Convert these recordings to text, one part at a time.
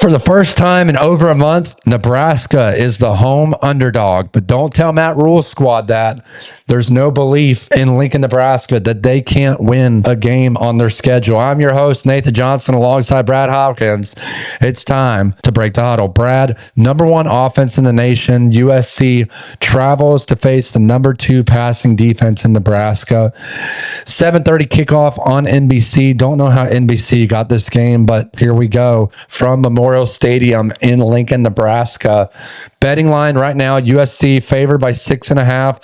For the first time in over a month, Nebraska is the home underdog. But don't tell Matt Rhule's squad that. There's no belief in Lincoln, Nebraska that they can't win a game on their schedule. I'm your host, Nathan Johnson, alongside Brad Hopkins. It's time to break the huddle. Brad, number one offense in the nation, USC travels to face the number two passing defense in Nebraska. 7:30 kickoff on NBC. Don't know how NBC got this game, but here we go from Memorial Stadium in Lincoln, Nebraska. Betting line right now, USC favored by 6.5.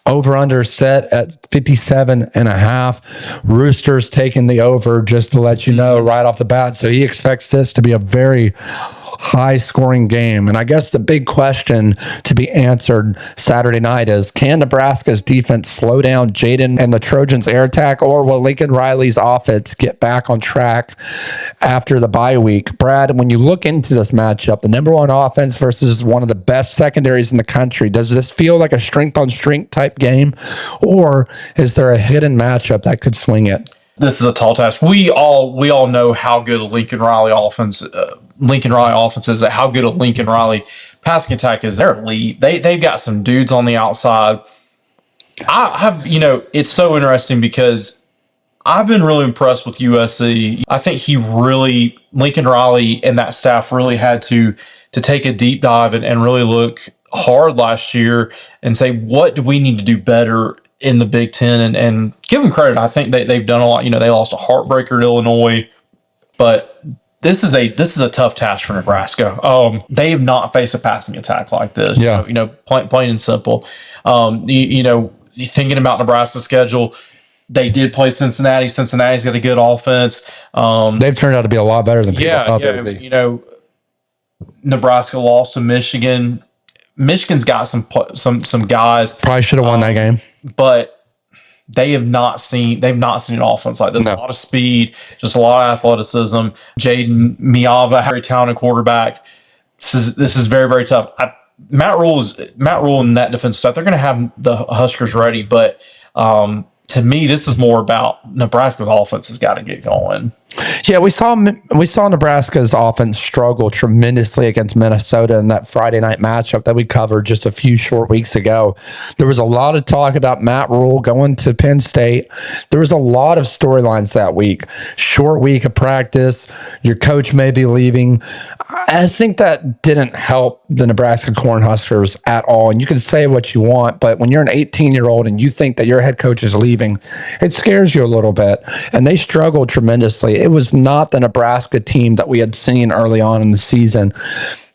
Over under set at 57.5. Rooster's taking the over, just to let you know right off the bat. So he expects this to be a very high scoring game. And I guess the big question to be answered Saturday night is, can Nebraska's defense slow down Jaden and the Trojans' air attack, or will Lincoln Riley's offense get back on track after the bye week? Brad, when you look into this matchup, the number one offense versus one of the best secondaries in the country, does this feel like a strength on strength type game, or is there a hidden matchup that could swing it? This is a tall task. We all know how good a Lincoln Riley offense is, how good a Lincoln Riley passing attack is. They're elite. They've got some dudes on the outside. It's so interesting because I've been really impressed with USC. I think Lincoln Riley and that staff really had to take a deep dive and really look hard last year and say, what do we need to do better in the Big Ten? And give them credit. I think they've done a lot. They lost a heartbreaker to Illinois, but this is a tough task for Nebraska. They have not faced a passing attack like this. Yeah. Plain and simple. Thinking about Nebraska's schedule, they did play Cincinnati. Cincinnati's got a good offense. They've turned out to be a lot better than people thought they would be. Nebraska lost to Michigan. Michigan's got some guys. Probably should have won that game, but they've not seen an offense like this. No. A lot of speed, just a lot of athleticism. Jaden, Maiava, very talented quarterback. This is very, very tough. Matt Rhule in that defense stuff. They're going to have the Huskers ready, but to me, this is more about Nebraska's offense has got to get going. Yeah, we saw Nebraska's offense struggle tremendously against Minnesota in that Friday night matchup that we covered just a few short weeks ago. There was a lot of talk about Matt Rhule going to Penn State. There was a lot of storylines that week. Short week of practice. Your coach may be leaving. I think that didn't help the Nebraska Cornhuskers at all. And you can say what you want, but when you're an 18-year-old and you think that your head coach is leaving, it scares you a little bit. And they struggled tremendously. It was not the Nebraska team that we had seen early on in the season.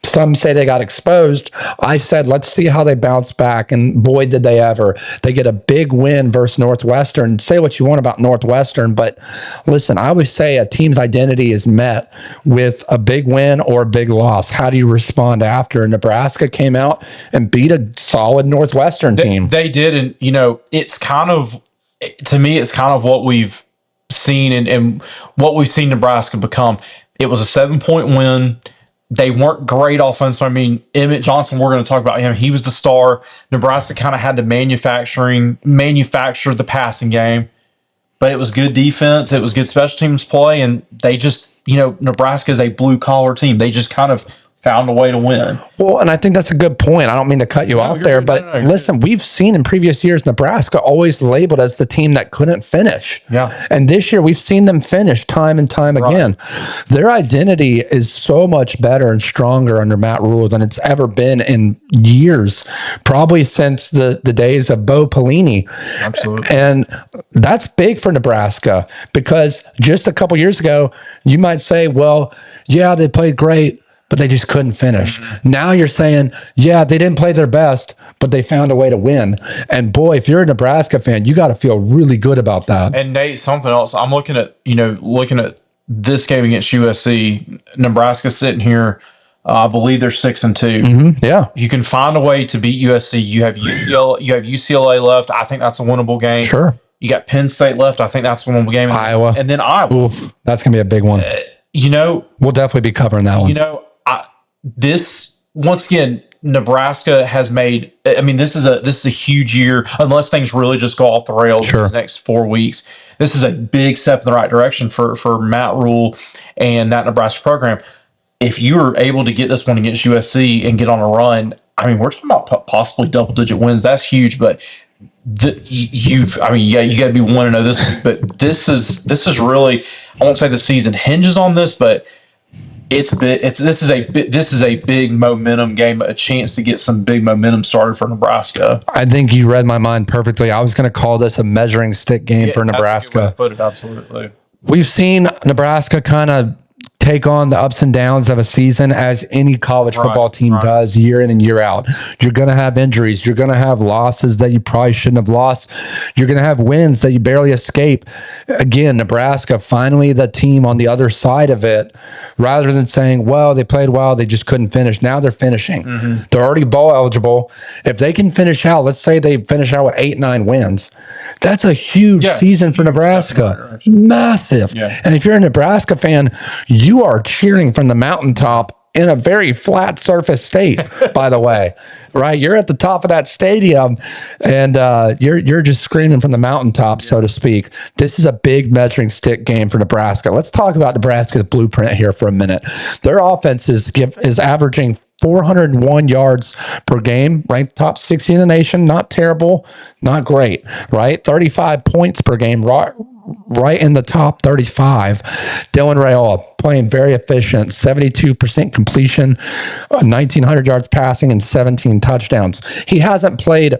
Some say they got exposed. I said, let's see how they bounce back. And boy, did they ever. They get a big win versus Northwestern. Say what you want about Northwestern, but listen, I always say a team's identity is met with a big win or a big loss. How do you respond after? Nebraska came out and beat a solid Northwestern team. They did, and it's kind of, to me, it's kind of what we've seen and what we've seen Nebraska become. It was a 7-point win. They weren't great offense. I mean, Emmett Johnson, we're going to talk about him. He was the star. Nebraska kind of had to manufacture the passing game, but it was good defense. It was good special teams play, and they just, Nebraska is a blue-collar team. They just kind of found a way to win. Well, and I think that's a good point. I don't mean to cut you off there, but listen, we've seen in previous years Nebraska always labeled as the team that couldn't finish. Yeah. And this year we've seen them finish time and time again. Their identity is so much better and stronger under Matt Rhule than it's ever been in years, probably since the days of Bo Pelini. Absolutely. And that's big for Nebraska because just a couple years ago, you might say, well, yeah, they played great, but they just couldn't finish. Mm-hmm. Now you're saying, yeah, they didn't play their best, but they found a way to win. And boy, if you're a Nebraska fan, you got to feel really good about that. And Nate, something else. I'm looking at this game against USC. Nebraska's sitting here. I believe they're 6-2. Mm-hmm. Yeah, you can find a way to beat USC. You have UCLA left. I think that's a winnable game. Sure. You got Penn State left. I think that's a winnable game. Iowa, and then Iowa. Oof, that's gonna be a big one. We'll definitely be covering that one. This once again, Nebraska has made. I mean, this is a huge year. Unless things really just go off the rails in the next 4 weeks, this is a big step in the right direction for Matt Rhule and that Nebraska program. if you were able to get this one against USC and get on a run, I mean, we're talking about possibly double-digit wins. That's huge, but you got to be 1-0 this week. But this is really, I won't say the season hinges on this, but this is a big momentum game, a chance to get some big momentum started for Nebraska. I think you read my mind perfectly. I was going to call this a measuring stick game for Nebraska. That's a good way to put it, absolutely. We've seen Nebraska kind of take on the ups and downs of a season as any college football team does year in and year out. You're going to have injuries. You're going to have losses that you probably shouldn't have lost. You're going to have wins that you barely escape. Again, Nebraska, finally the team on the other side of it, rather than saying, well, they played well, they just couldn't finish. Now they're finishing. They're already bowl eligible. If they can finish out, let's say they finish out with 8-9 wins. That's a huge season for Nebraska. Massive. Yeah. And if you're a Nebraska fan, you are cheering from the mountaintop in a very flat surface state, by the way, right? You're at the top of that stadium and you're just screaming from the mountaintop, so to speak. This is a big measuring stick game for Nebraska. Let's talk about Nebraska's blueprint here for a minute. Their offense is averaging 401 yards per game, ranked top 60 in the nation. Not terrible, not great, right? 35 points per game, right in the top 35. Dylan Rhule playing very efficient, 72% completion, 1,900 yards passing, and 17 touchdowns. He hasn't played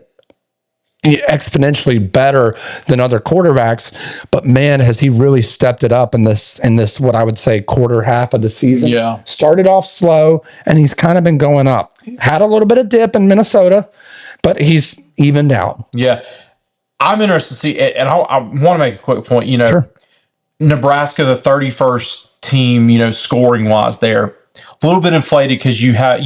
exponentially better than other quarterbacks, but man, has he really stepped it up in this what I would say quarter half of the season. Yeah, started off slow and he's kind of been going up. Had a little bit of dip in Minnesota, but he's evened out. Yeah, I'm interested to see, and I want to make a quick point. Sure. Nebraska, the 31st team, scoring wise, there a little bit inflated because you had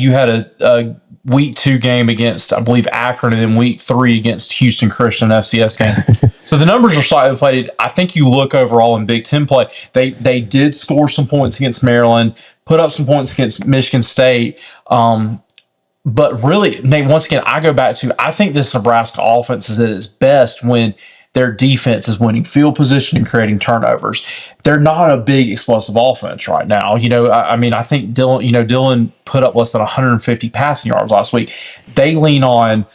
a week 2 game against, I believe, Akron, and then week 3 against Houston Christian, FCS game. So the numbers are slightly inflated. I think you look overall in Big Ten play, they did score some points against Maryland, put up some points against Michigan State. But really, Nate, once again, I go back to, I think this Nebraska offense is at its best when their defense is winning field position and creating turnovers. They're not a big explosive offense right now. I think Dylan put up less than 150 passing yards last week. They lean on,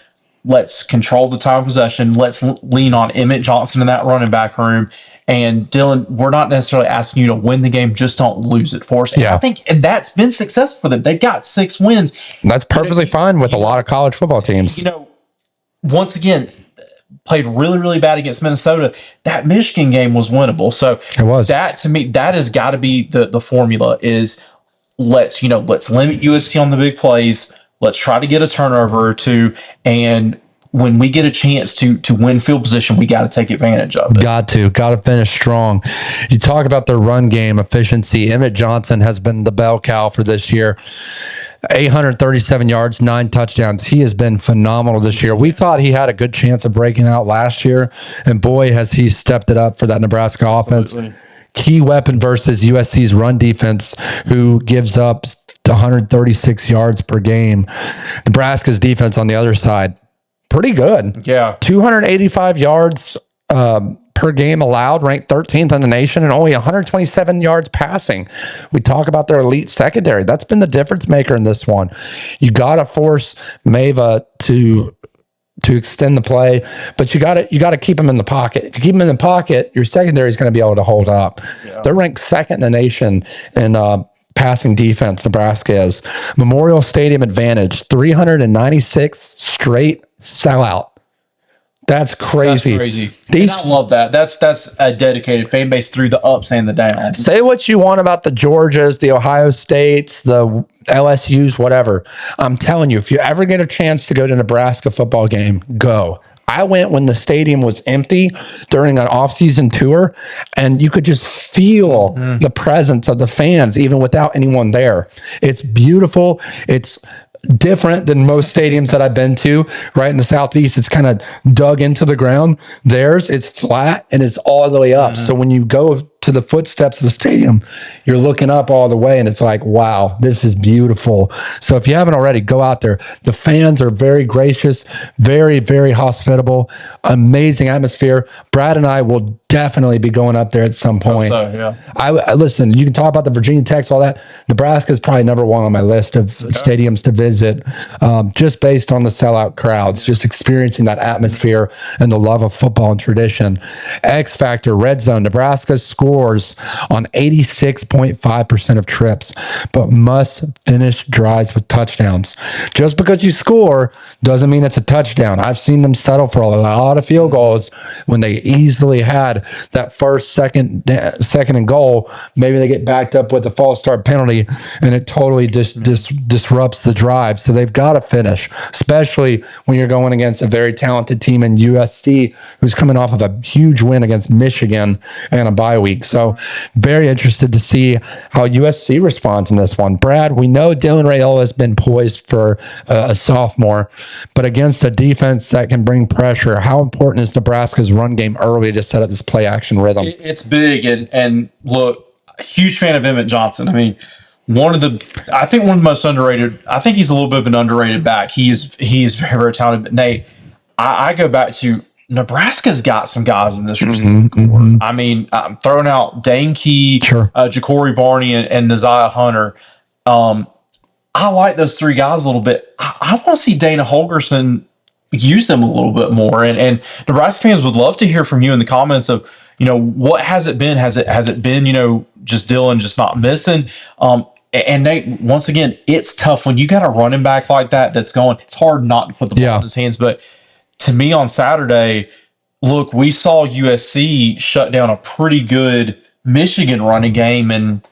let's control the time of possession. Let's lean on Emmett Johnson in that running back room. And Dylan, we're not necessarily asking you to win the game, just don't lose it for us. And I think that's been successful for them. They've got 6 wins. And that's perfectly fine with a lot of college football teams. Once again, played really, really bad against Minnesota. That Michigan game was winnable. So it was. That, to me, that has got to be the formula is let's limit USC on the big plays. Let's try to get a turnover or two. And when we get a chance to win field position, we got to take advantage of it. Got to finish strong. You talk about the run game efficiency. Emmett Johnson has been the bell cow for this year. 837 yards, 9 touchdowns. He has been phenomenal this year. We thought he had a good chance of breaking out last year, and boy, has he stepped it up for that Nebraska offense. Absolutely. Key weapon versus USC's run defense, who gives up 136 yards per game. Nebraska's defense on the other side, pretty good. Yeah. 285 yards per game allowed, ranked 13th in the nation, and only 127 yards passing. We talk about their elite secondary. That's been the difference maker in this one. You got to force Maiava to extend the play, but you got to keep him in the pocket. If you keep him in the pocket, your secondary is going to be able to hold up. Yeah. They're ranked 2nd in the nation in passing defense. Nebraska is. Memorial Stadium advantage, 396 straight sellout. That's crazy. I love that. That's a dedicated fan base through the ups and the downs. Say what you want about the Georgias, the Ohio States, the LSUs, whatever. I'm telling you, if you ever get a chance to go to a Nebraska football game, go. I went when the stadium was empty during an off-season tour, and you could just feel the presence of the fans even without anyone there. It's beautiful. It's different than most stadiums that I've been to. Right in the Southeast, it's kind of dug into the ground. Theirs, it's flat and it's all the way up. So when you go to the footsteps of the stadium, you're looking up all the way and it's like, wow, this is beautiful. So if you haven't already, go out there. The fans are very gracious, very, very hospitable, amazing atmosphere. Brad and I will definitely be going up there at some point. So, yeah. I listen. You can talk about the Virginia Techs, all that. Nebraska is probably number one on my list of stadiums to visit, just based on the sellout crowds, just experiencing that atmosphere and the love of football and tradition. X Factor, Red Zone. Nebraska scores on 86.5% of trips, but must finish drives with touchdowns. Just because you score doesn't mean it's a touchdown. I've seen them settle for a lot of field goals when they easily had that first, second and goal. Maybe they get backed up with a false start penalty, and it totally disrupts the drive. So they've got to finish, especially when you're going against a very talented team in USC, who's coming off of a huge win against Michigan and a bye week. So very interested to see how USC responds in this one. Brad, we know Dylan Raiola has been poised for a sophomore, but against a defense that can bring pressure, how important is Nebraska's run game early to set up this play action rhythm? It's big, and look, huge fan of Emmett Johnson. I mean, I think one of the most underrated. I think he's a little bit of an underrated back. He is very, very talented. But Nate, I go back to Nebraska's got some guys in this receiving core. I mean, I'm throwing out Dane Key, Ja'Cory Barney, and Neziah Hunter. I like those three guys a little bit. I want to see Dana Holgerson use them a little bit more. And Nebraska fans would love to hear from you in the comments of, what has it been? Has it been, just Dylan just not missing? And Nate, once again, it's tough when you got a running back like that that's going. It's hard not to put the ball in his hands. But to me on Saturday, look, we saw USC shut down a pretty good Michigan running game, and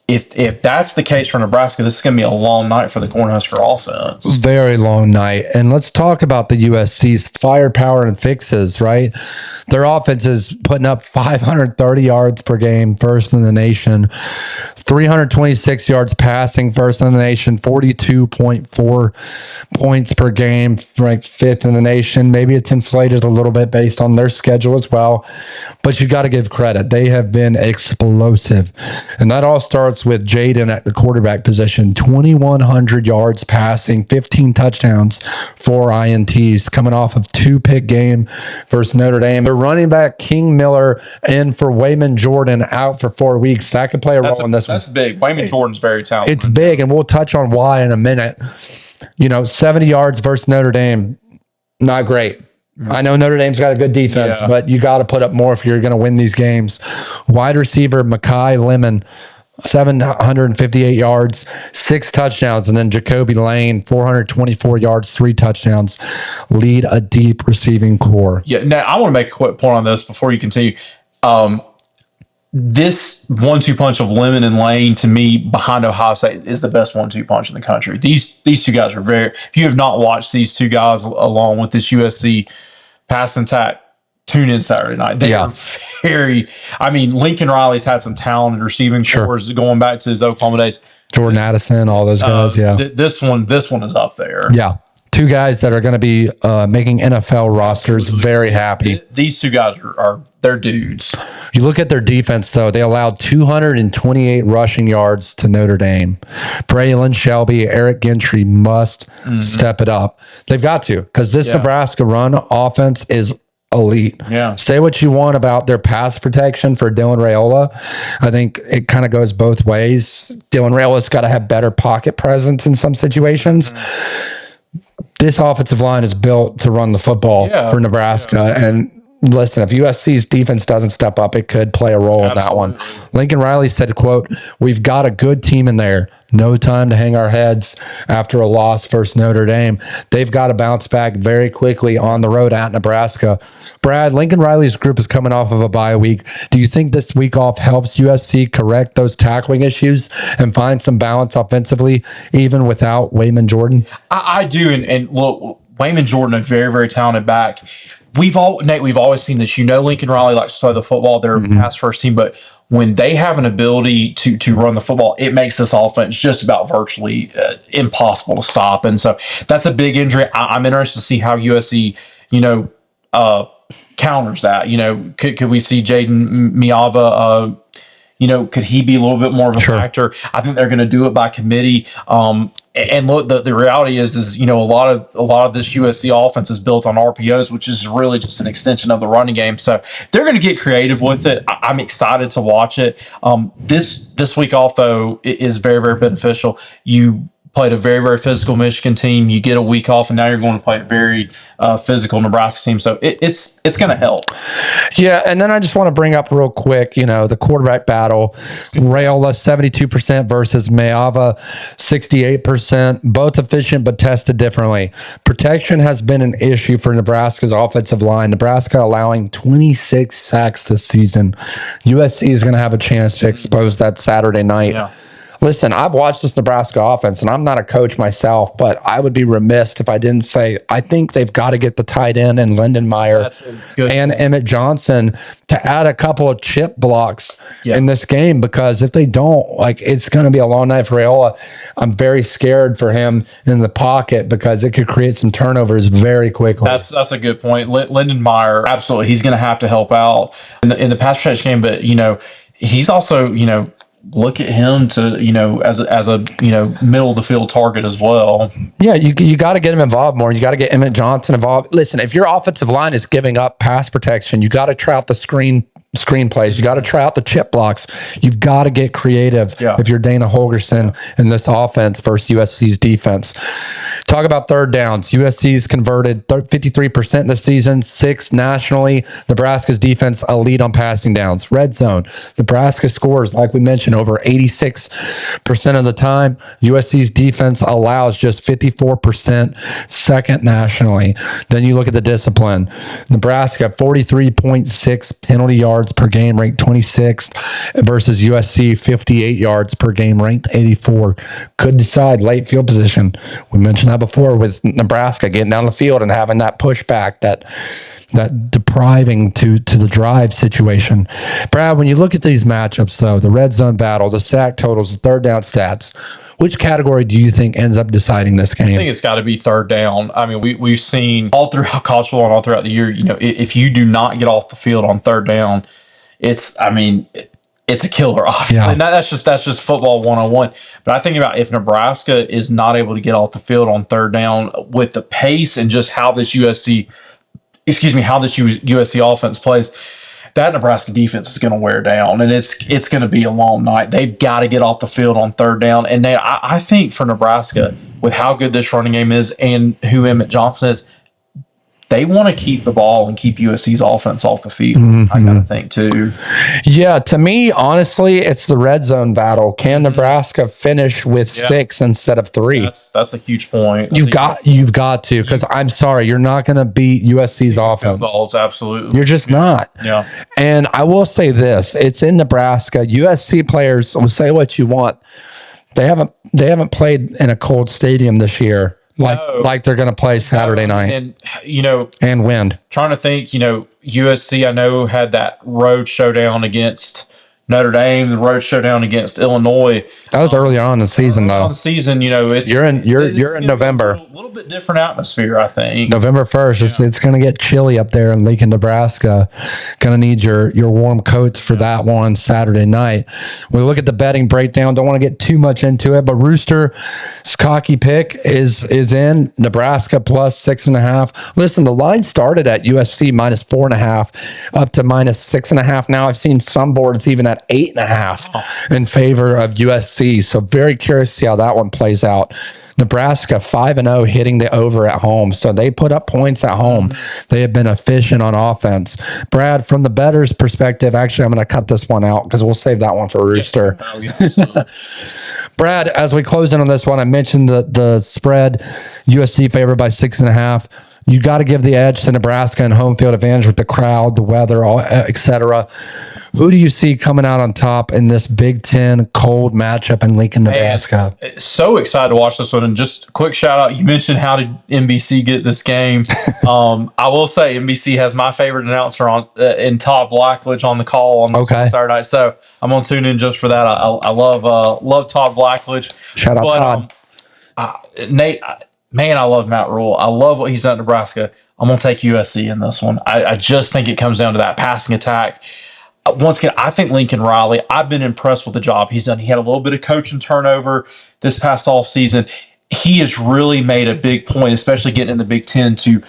if that's the case for Nebraska, this is going to be a long night for the Cornhusker offense. Very long night. And let's talk about the USC's firepower and fixes, right? Their offense is putting up 530 yards per game, first in the nation, 326 yards passing, first in the nation, 42.4 points per game, ranked fifth in the nation. Maybe it's inflated a little bit based on their schedule as well, but you got to give credit. They have been explosive. And that all starts with Jaden at the quarterback position, 2,100 yards passing, 15 touchdowns, 4 INTs, coming off of 2-pick game versus Notre Dame. Their running back, King Miller, in for Wayman Jordan, out for 4 weeks. That could play a role in this one. That's big. Wayman Jordan's very talented. It's big, and we'll touch on why in a minute. 70 yards versus Notre Dame, not great. I know Notre Dame's got a good defense, but you got to put up more if you're going to win these games. Wide receiver, Makai Lemon, 758 yards, 6 touchdowns, and then Jacoby Lane, 424 yards, 3 touchdowns, lead a deep receiving core. Yeah, now I want to make a quick point on this before you continue. This 1-2 punch of Lemon and Lane, to me, behind Ohio State, is the best 1-2 punch in the country. These two guys are if you have not watched these two guys along with this USC pass attack, tune in Saturday night. They are very, Lincoln Riley's had some talented receiving cores going back to his Oklahoma days. Jordan Addison, all those guys, This one is up there. Yeah. 2 guys that are going to be making NFL rosters very happy. These 2 guys they're dudes. You look at their defense, though. They allowed 228 rushing yards to Notre Dame. Braylon Shelby, Eric Gentry must step it up. They've got to, because this Nebraska run offense is elite. Say what you want about their pass protection for Dylan Raiola. I think it kind of goes both ways. Dylan Raiola's got to have better pocket presence in some situations. This offensive line is built to run the football for Nebraska. And listen, if USC's defense doesn't step up, it could play a role in that one. Lincoln Riley said, quote, "We've got a good team in there. No time to hang our heads after a loss versus Notre Dame. They've got to bounce back very quickly on the road at Nebraska." Brad, Lincoln Riley's group is coming off of a bye week. Do you think this week off helps USC correct those tackling issues and find some balance offensively, even without Wayman Jordan? I do. And look, Wayman Jordan, a very, very talented back. We've always seen this. Lincoln Riley likes to throw the football. They're a pass first team, but when they have an ability to run the football, it makes this offense just about virtually impossible to stop. And so that's a big injury. I'm interested to see how USC, counters that. Could we see Jaden Maiava, could he be a little bit more of a factor? I think they're going to do it by committee. And look, the reality is a lot of this USC offense is built on RPOs, which is really just an extension of the running game. So they're going to get creative with it. I'm excited to watch it. This week off though is very, very beneficial. You played a very, very physical Michigan team. You get a week off, and now you're going to play a very physical Nebraska team. So it's going to help. Yeah, and then I just want to bring up real quick, the quarterback battle. Rayola 72% versus Maiava 68%. Both efficient but tested differently. Protection has been an issue for Nebraska's offensive line. Nebraska allowing 26 sacks this season. USC is going to have a chance to expose that Saturday night. Yeah. Listen, I've watched this Nebraska offense, and I'm not a coach myself, but I would be remiss if I didn't say I think they've got to get the tight end and Lindenmeyer and Emmett Johnson to add a couple of chip blocks in this game, because if they don't, it's going to be a long night for Rayola. I'm very scared for him in the pocket because it could create some turnovers very quickly. That's a good point. Lindenmeyer, absolutely, he's going to have to help out in the pass protection game, but he's also look at him to as a middle of the field target as well. Yeah, you got to get him involved more. You got to get Emmett Johnson involved. Listen, if your offensive line is giving up pass protection, you got to try out the screen plays. You got to try out the chip blocks. You've got to get creative if you're Dana Holgorsen in this offense versus USC's defense. Talk about third downs. USC's converted 53% this season, 6th nationally. Nebraska's defense a lead on passing downs. Red zone. Nebraska scores, like we mentioned, over 86% of the time. USC's defense allows just 54%, 2nd nationally. Then you look at the discipline. Nebraska 43.6 penalty yards per game, ranked 26th, versus USC 58 yards per game, ranked 84. Could decide late field position. We mentioned that before with Nebraska getting down the field and having that pushback, that depriving to the drive situation. Brad, when you look at these matchups, though, the red zone battle, the sack totals, the third down stats, which category do you think ends up deciding this game? I think it's got to be third down. I mean, we've seen all throughout college football and all throughout the year, if you do not get off the field on third down, it's a killer, obviously. Yeah. And that's just football 101. But I think about if Nebraska is not able to get off the field on third down with the pace and just how this USC offense plays, that Nebraska defense is going to wear down, and it's going to be a long night. They've got to get off the field on third down. And I think for Nebraska, with how good this running game is and who Emmett Johnson is, they want to keep the ball and keep USC's offense off the field. I kind of think too. Yeah, to me, honestly, it's the red zone battle. Can Nebraska finish with 6 instead of 3? That's a huge point. You've got to, because I'm sorry, you're not going to beat USC's offense. Balls, absolutely. You're just not. Yeah. And I will say this: it's in Nebraska. USC players will say what you want. They haven't played in a cold stadium this year. Like they're going to play Saturday night. And, and wind. Trying to think, USC, I know, had that road showdown against Notre Dame, the road showdown against Illinois. That was early on in the season, though. On the season, it's you're in November. A little bit different atmosphere, I think. November 1st. It's going to get chilly up there in Lincoln, Nebraska. Going to need your warm coats for that one Saturday night. We look at the betting breakdown. Don't want to get too much into it, but Rooster's cocky pick is in Nebraska plus 6.5. Listen, the line started at USC minus 4.5 up to minus 6.5. Now I've seen some boards even at 8.5 in favor of USC. So very curious to see how that one plays out. Nebraska 5-0 hitting the over at home. So they put up points at home. They have been efficient on offense. Brad, from the bettor's perspective, actually, I'm going to cut this one out because we'll save that one for Rooster. Brad, as we close in on this one, I mentioned the spread, USC favored by 6.5. You got to give the edge to Nebraska and home field advantage with the crowd, the weather, etc. Who do you see coming out on top in this Big Ten cold matchup in Lincoln, Nebraska? So excited to watch this one. And just a quick shout out, you mentioned how did NBC get this game. I will say NBC has my favorite announcer in Todd Blackledge on the call on this Saturday night. So I'm going to tune in just for that. I love Todd Blackledge. Shout out Todd. Nate, man, I love Matt Rhule. I love what he's done at Nebraska. I'm going to take USC in this one. I just think it comes down to that passing attack. once again, I think Lincoln Riley, I've been impressed with the job he's done. He had a little bit of coaching turnover this past offseason. He has really made a big point, especially getting in the Big Ten, to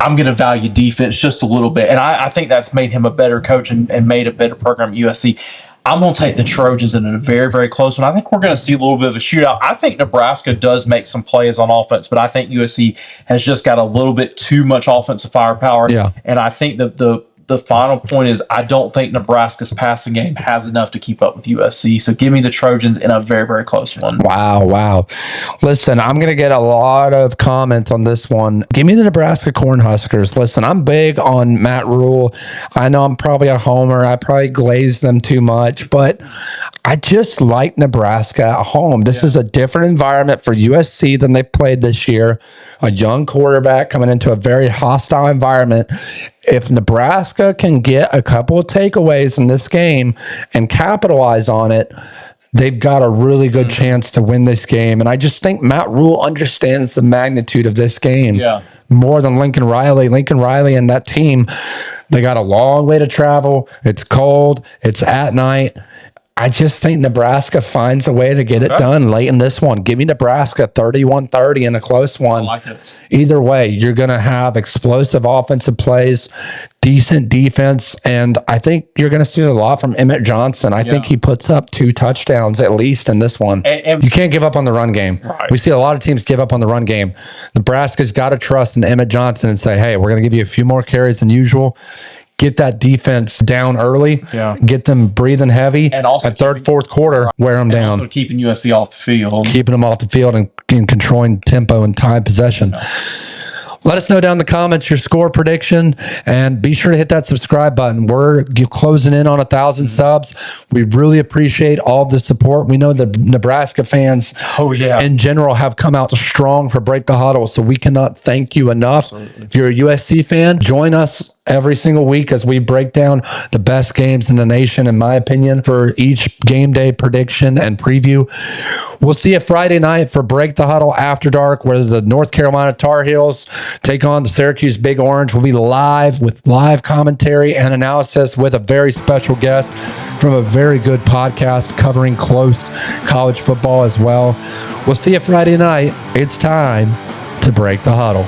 I'm going to value defense just a little bit. And I think that's made him a better coach and made a better program at USC. I'm going to take the Trojans in a very, very close one. I think we're going to see a little bit of a shootout. I think Nebraska does make some plays on offense, but I think USC has just got a little bit too much offensive firepower. Yeah. And I think that the final point is I don't think Nebraska's passing game has enough to keep up with USC. So give me the Trojans in a very, very close one. Wow. Listen, I'm going to get a lot of comments on this one. Give me the Nebraska Cornhuskers. Listen, I'm big on Matt Rhule. I know I'm probably a homer. I probably glazed them too much, but I just like Nebraska at home. This is a different environment for USC than they played this year. A young quarterback coming into a very hostile environment. If Nebraska can get a couple of takeaways in this game and capitalize on it, they've got a really good chance to win this game. And I just think Matt Rhule understands the magnitude of this game more than Lincoln Riley. Lincoln Riley and that team, they got a long way to travel. It's cold. It's at night. I just think Nebraska finds a way to get it done late in this one. Give me Nebraska 31-30 in a close one. I like it. Either way, you're going to have explosive offensive plays, decent defense, and I think you're going to see a lot from Emmett Johnson. I think he puts up 2 touchdowns at least in this one. And you can't give up on the run game. Right. We see a lot of teams give up on the run game. Nebraska's got to trust in Emmett Johnson and say, hey, we're going to give you a few more carries than usual. Get that defense down early. Get them breathing heavy. And also at third, fourth quarter, wear them down. Also keeping USC off the field. Keeping them off the field and controlling tempo and time possession. Let us know down in the comments your score prediction, and be sure to hit that subscribe button. We're closing in on 1,000 subs. We really appreciate all of the support. We know the Nebraska fans in general have come out strong for Break the Huddle, so we cannot thank you enough. Absolutely. If you're a USC fan, join us every single week as we break down the best games in the nation, in my opinion, for each game day prediction and preview. We'll see you Friday night for Break the Huddle After Dark, where the North Carolina Tar Heels take on the Syracuse Big Orange. We'll be live with live commentary and analysis with a very special guest from a very good podcast covering close college football as well. We'll see you Friday night. It's time to Break the Huddle.